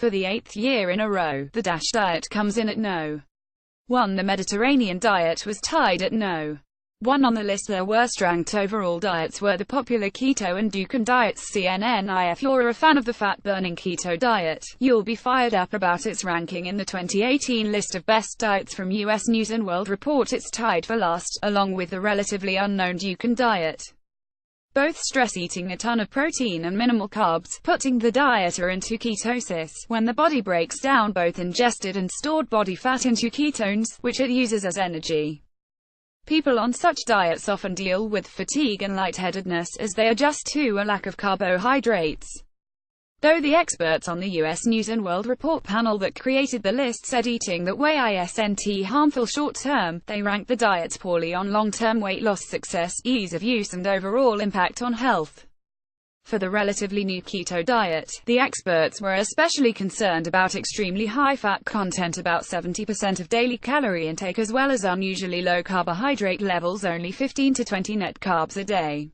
For the 8th year in a row, the DASH diet comes in at No. 1. The Mediterranean diet was tied at No. 1 on the list. Their worst-ranked overall diets were the popular keto and Dukan diets. CNN. If you're a fan of the fat-burning keto diet, you'll be fired up about its ranking in the 2018 list of best diets from US News & World Report. It's tied for last, along with the relatively unknown Dukan diet. Both stress eating a ton of protein and minimal carbs, putting the dieter into ketosis, when the body breaks down both ingested and stored body fat into ketones, which it uses as energy. People on such diets often deal with fatigue and lightheadedness as they adjust to a lack of carbohydrates. Though the experts on the US News & World Report panel that created the list said eating that way isn't harmful short-term, they ranked the diets poorly on long-term weight loss success, ease of use and overall impact on health. For the relatively new keto diet, the experts were especially concerned about extremely high fat content, about 70% of daily calorie intake, as well as unusually low carbohydrate levels, only 15 to 20 net carbs a day.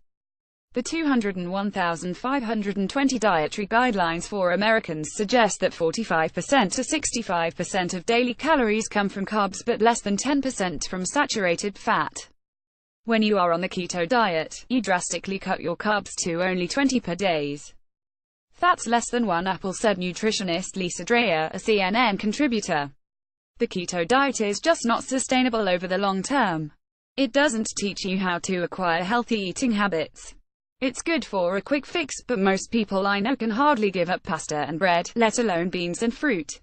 The 201,520 dietary guidelines for Americans suggest that 45% to 65% of daily calories come from carbs, but less than 10% from saturated fat. When you are on the keto diet, you drastically cut your carbs to only 20 per day. That's less than 1 apple, said nutritionist Lisa Dreher, a CNN contributor. The keto diet is just not sustainable over the long term. It doesn't teach you how to acquire healthy eating habits. It's good for a quick fix, but most people I know can hardly give up pasta and bread, let alone beans and fruit.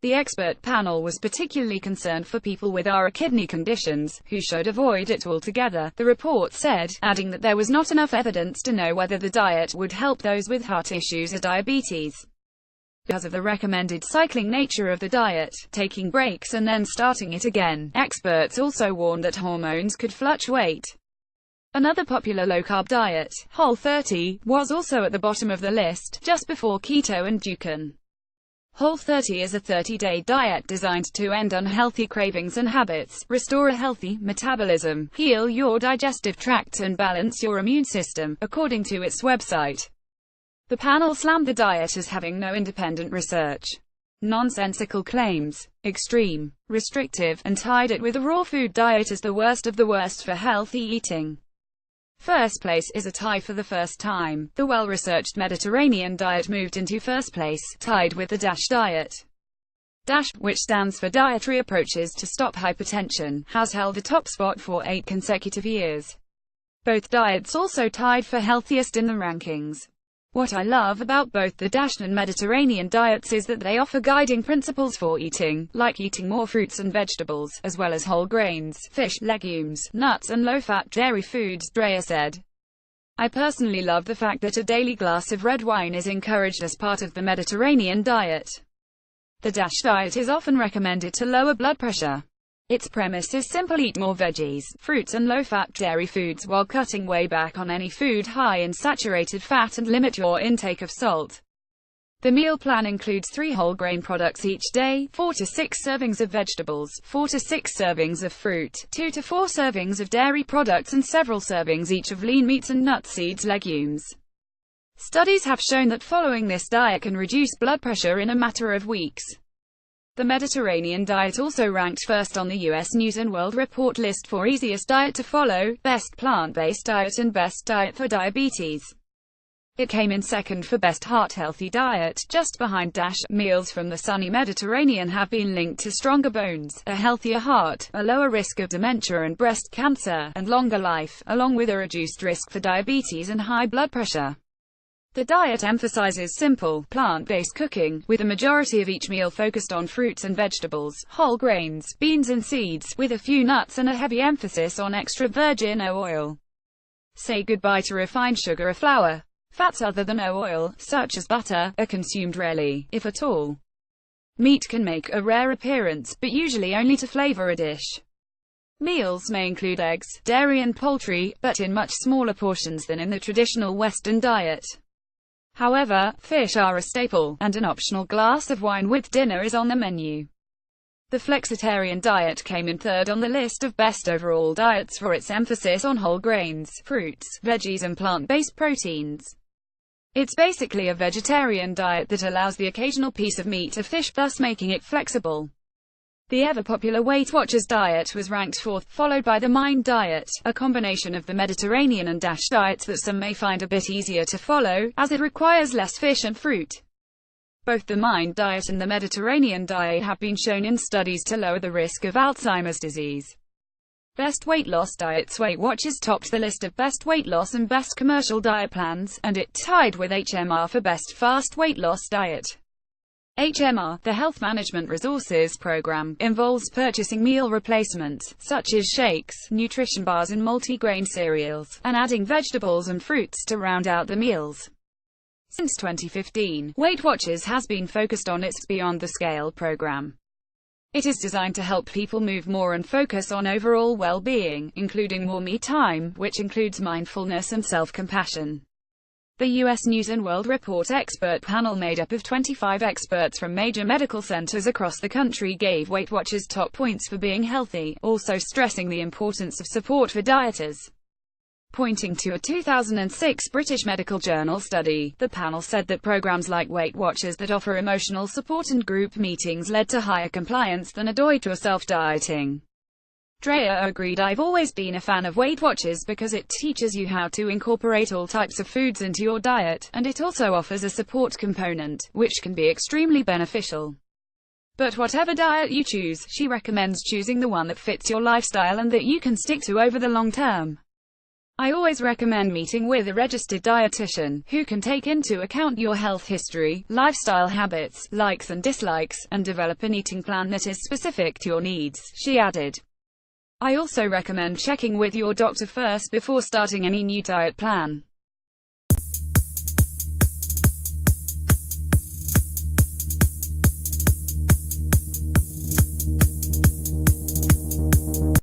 The expert panel was particularly concerned for people with kidney conditions, who should avoid it altogether, the report said, adding that there was not enough evidence to know whether the diet would help those with heart issues or diabetes. Because of the recommended cycling nature of the diet, taking breaks and then starting it again, experts also warned that hormones could fluctuate. Another popular low-carb diet, Whole30, was also at the bottom of the list, just before keto and Dukan. Whole30 is a 30-day diet designed to end unhealthy cravings and habits, restore a healthy metabolism, heal your digestive tract and balance your immune system, according to its website. The panel slammed the diet as having no independent research, nonsensical claims, extreme, restrictive, and tied it with a raw food diet as the worst of the worst for healthy eating. First place is a tie for the first time. The well-researched Mediterranean diet moved into first place, tied with the DASH diet. DASH, which stands for Dietary Approaches to Stop Hypertension, has held the top spot for 8 consecutive years. Both diets also tied for healthiest in the rankings. What I love about both the DASH and Mediterranean diets is that they offer guiding principles for eating, like eating more fruits and vegetables, as well as whole grains, fish, legumes, nuts and low-fat dairy foods, Dreher said. I personally love the fact that a daily glass of red wine is encouraged as part of the Mediterranean diet. The DASH diet is often recommended to lower blood pressure. Its premise is simple: eat more veggies, fruits and low-fat dairy foods while cutting way back on any food high in saturated fat and limit your intake of salt. The meal plan includes 3 whole grain products each day, 4 to 6 servings of vegetables, 4 to 6 servings of fruit, 2 to 4 servings of dairy products and several servings each of lean meats and nuts, seeds, legumes. Studies have shown that following this diet can reduce blood pressure in a matter of weeks. The Mediterranean diet also ranked first on the US News & World Report list for easiest diet to follow, best plant-based diet and best diet for diabetes. It came in second for best heart-healthy diet, just behind DASH. Meals from the sunny Mediterranean have been linked to stronger bones, a healthier heart, a lower risk of dementia and breast cancer, and longer life, along with a reduced risk for diabetes and high blood pressure. The diet emphasizes simple, plant-based cooking, with a majority of each meal focused on fruits and vegetables, whole grains, beans and seeds, with a few nuts and a heavy emphasis on extra virgin oil. Say goodbye to refined sugar or flour. Fats other than oil, such as butter, are consumed rarely, if at all. Meat can make a rare appearance, but usually only to flavor a dish. Meals may include eggs, dairy and poultry, but in much smaller portions than in the traditional Western diet. However, fish are a staple, and an optional glass of wine with dinner is on the menu. The flexitarian diet came in third on the list of best overall diets for its emphasis on whole grains, fruits, veggies and plant-based proteins. It's basically a vegetarian diet that allows the occasional piece of meat or fish, thus making it flexible. The ever-popular Weight Watchers diet was ranked fourth, followed by the Mind diet, a combination of the Mediterranean and DASH diets that some may find a bit easier to follow, as it requires less fish and fruit. Both the Mind diet and the Mediterranean diet have been shown in studies to lower the risk of Alzheimer's disease. Best weight loss diets. Weight Watchers topped the list of best weight loss and best commercial diet plans, and it tied with HMR for best fast weight loss diet. HMR, the Health Management Resources Program, involves purchasing meal replacements, such as shakes, nutrition bars and multi-grain cereals, and adding vegetables and fruits to round out the meals. Since 2015, Weight Watchers has been focused on its Beyond the Scale program. It is designed to help people move more and focus on overall well-being, including more me time, which includes mindfulness and self-compassion. The U.S. News & World Report expert panel made up of 25 experts from major medical centers across the country gave Weight Watchers top points for being healthy, also stressing the importance of support for dieters. Pointing to a 2006 British Medical Journal study, the panel said that programs like Weight Watchers that offer emotional support and group meetings led to higher compliance than a do-it-yourself dieting. Dreyer agreed. I've always been a fan of Weight Watchers because it teaches you how to incorporate all types of foods into your diet, and it also offers a support component, which can be extremely beneficial. But whatever diet you choose, she recommends choosing the one that fits your lifestyle and that you can stick to over the long term. I always recommend meeting with a registered dietitian, who can take into account your health history, lifestyle habits, likes and dislikes, and develop an eating plan that is specific to your needs, she added. I also recommend checking with your doctor first before starting any new diet plan.